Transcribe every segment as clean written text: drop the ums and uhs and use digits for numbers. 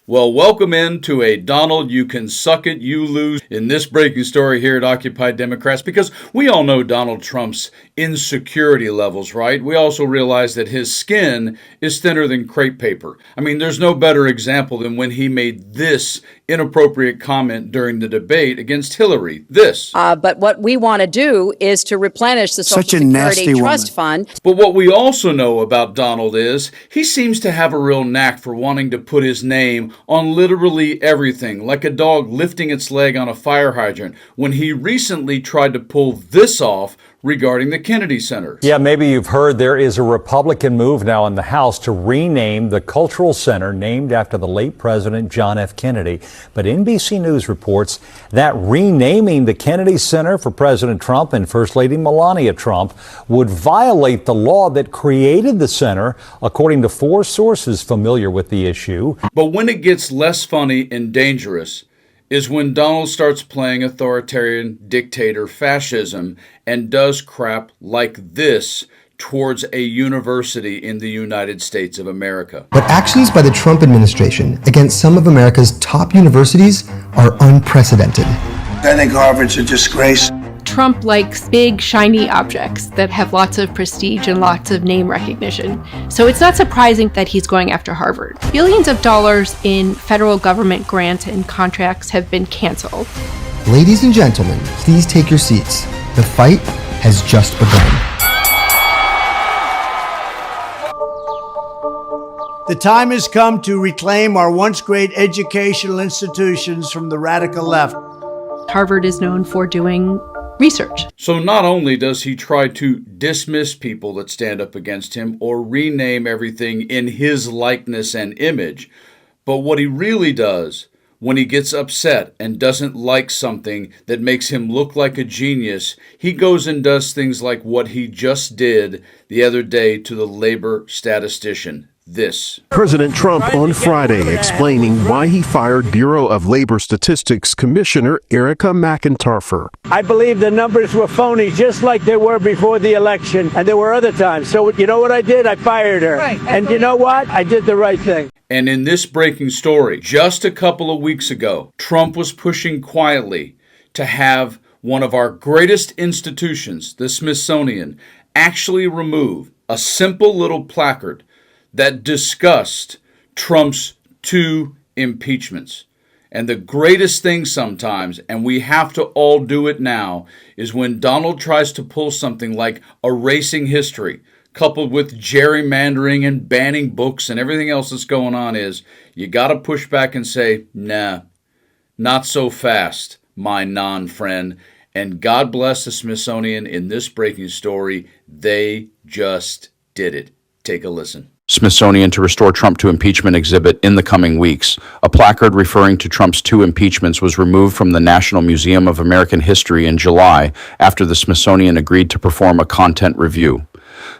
Well, welcome into a Donald, you can suck it, you lose in this breaking story here at Occupy Democrats, because we all know Donald Trump's insecurity levels, right? We also realize that his skin is thinner than crepe paper. I mean, there's no better example than when he made this inappropriate comment during the debate against Hillary. But what we want to do is to replenish the Social Security Trust Fund. But what we also know about Donald is he seems to have a real knack for wanting to put his name on literally everything, like a dog lifting its leg on a fire hydrant, when he recently tried to pull this off regarding the Kennedy Center. Yeah, maybe you've heard there is a Republican move now in the House to rename the Cultural Center named after the late President John F. Kennedy. But NBC News reports that renaming the Kennedy Center for President Trump and First Lady Melania Trump would violate the law that created the center, according to 4 sources familiar with the issue. But when it gets less funny and dangerous is when Donald starts playing authoritarian dictator fascism and does crap like this towards a university in the United States of America. But actions by the Trump administration against some of America's top universities are unprecedented. I think Harvard's a disgrace. Trump likes big, shiny objects that have lots of prestige and lots of name recognition. So it's not surprising that he's going after Harvard. Billions of dollars in federal government grants and contracts have been canceled. Ladies and gentlemen, please take your seats. The fight has just begun. The time has come to reclaim our once great educational institutions from the radical left. Harvard is known for doing research. So not only does he try to dismiss people that stand up against him or rename everything in his likeness and image, but what he really does when he gets upset and doesn't like something that makes him look like a genius, he goes and does things like what he just did the other day to the labor statistician. President Trump on Friday explaining why he fired Bureau of Labor Statistics Commissioner Erica McIntyre. I believe the numbers were phony, just like they were before the election, and there were other times. So you know what I did? I fired her. Right. And you know what? I did the right thing. And in this breaking story, just a couple of weeks ago, Trump was pushing quietly to have one of our greatest institutions, the Smithsonian, actually remove a simple little placard that discussed Trump's 2 impeachments. And the greatest thing sometimes, and we have to all do it now, is when Donald tries to pull something like erasing history, coupled with gerrymandering and banning books and everything else that's going on, is you got to push back and say, nah, not so fast, my non-friend. And God bless the Smithsonian in this breaking story. They just did it. Take a listen. Smithsonian to restore Trump to impeachment exhibit in the coming weeks. A placard referring to Trump's 2 impeachments was removed from the National Museum of American History in July after the Smithsonian agreed to perform a content review.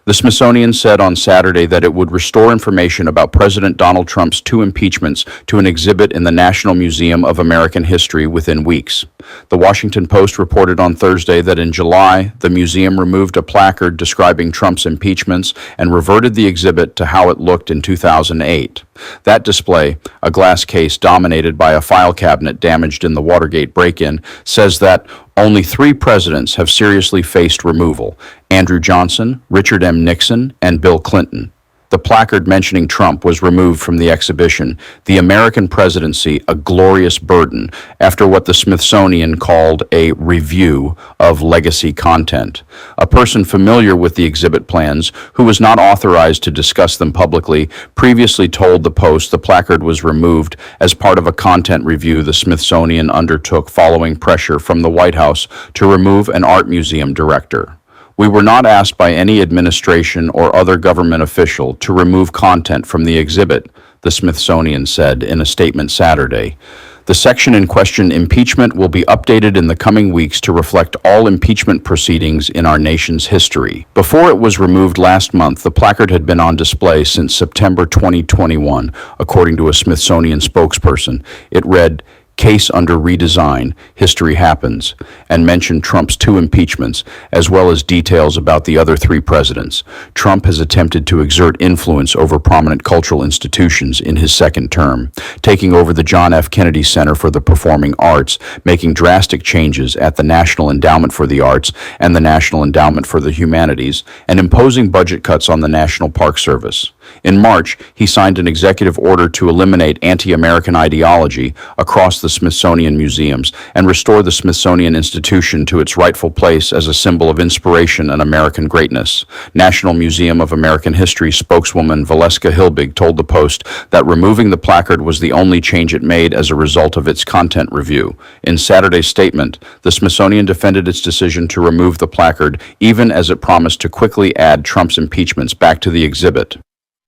The Smithsonian said on Saturday that it would restore information about President Donald Trump's 2 impeachments to an exhibit in the National Museum of American History within weeks. The Washington Post reported on Thursday that in July, the museum removed a placard describing Trump's impeachments and reverted the exhibit to how it looked in 2008. That display, a glass case dominated by a file cabinet damaged in the Watergate break-in, says that only 3 presidents have seriously faced removal: Andrew Johnson, Richard M. Nixon, and Bill Clinton. The placard mentioning Trump was removed from the exhibition, The American Presidency, a Glorious Burden, after what the Smithsonian called a review of legacy content. A person familiar with the exhibit plans, who was not authorized to discuss them publicly, previously told the Post the placard was removed as part of a content review the Smithsonian undertook following pressure from the White House to remove an art museum director. We were not asked by any administration or other government official to remove content from the exhibit, the Smithsonian said in a statement Saturday. The section in question, impeachment, will be updated in the coming weeks to reflect all impeachment proceedings in our nation's history. Before it was removed last month, the placard had been on display since September 2021, according to a Smithsonian spokesperson. It read, Case under redesign, History Happens, and mentioned Trump's 2 impeachments, as well as details about the other 3 presidents. Trump has attempted to exert influence over prominent cultural institutions in his second term, taking over the John F. Kennedy Center for the Performing Arts, making drastic changes at the National Endowment for the Arts and the National Endowment for the Humanities, and imposing budget cuts on the National Park Service. In March, he signed an executive order to eliminate anti-American ideology across the Smithsonian Museums and restore the Smithsonian Institution to its rightful place as a symbol of inspiration and American greatness. National Museum of American History spokeswoman Valeska Hilbig told the Post that removing the placard was the only change it made as a result of its content review. In Saturday's statement, the Smithsonian defended its decision to remove the placard, even as it promised to quickly add Trump's impeachments back to the exhibit.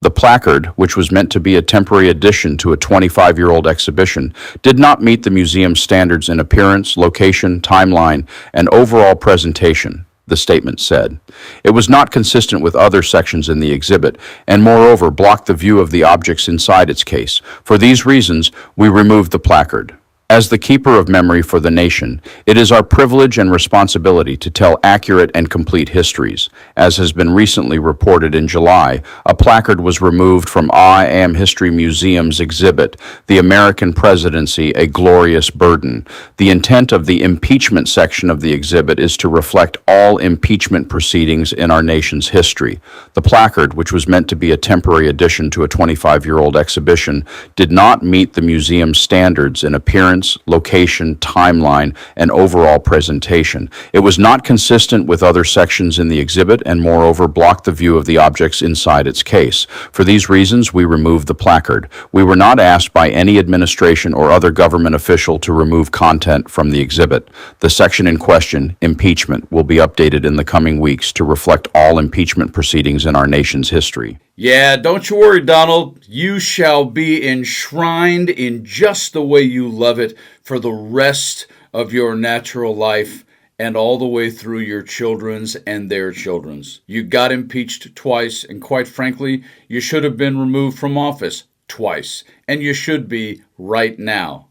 The placard, which was meant to be a temporary addition to a 25-year-old exhibition, did not meet the museum's standards in appearance, location, timeline, and overall presentation, the statement said. It was not consistent with other sections in the exhibit, and moreover blocked the view of the objects inside its case. For these reasons, we removed the placard. As the keeper of memory for the nation, it is our privilege and responsibility to tell accurate and complete histories. As has been recently reported in July, a placard was removed from I Am History Museum's exhibit, The American Presidency, A Glorious Burden. The intent of the impeachment section of the exhibit is to reflect all impeachment proceedings in our nation's history. The placard, which was meant to be a temporary addition to a 25-year-old exhibition, did not meet the museum's standards in appearance, location, timeline, and overall presentation. It was not consistent with other sections in the exhibit and moreover blocked the view of the objects inside its case. For these reasons, we removed the placard. We were not asked by any administration or other government official to remove content from the exhibit. The section in question, impeachment, will be updated in the coming weeks to reflect all impeachment proceedings in our nation's history. Yeah, don't you worry, Donald. You shall be enshrined in just the way you love it for the rest of your natural life and all the way through your children's and their children's. You got impeached twice, and quite frankly, you should have been removed from office twice, and you should be right now.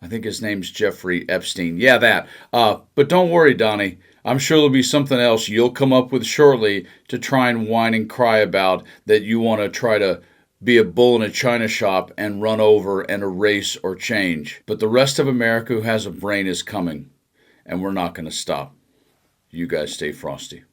I think his name's Jeffrey Epstein. Yeah, that. But don't worry, Donnie. I'm sure there'll be something else you'll come up with shortly to try and whine and cry about that you want to try to be a bull in a china shop and run over and erase or change. But the rest of America who has a brain is coming, and we're not going to stop. You guys stay frosty.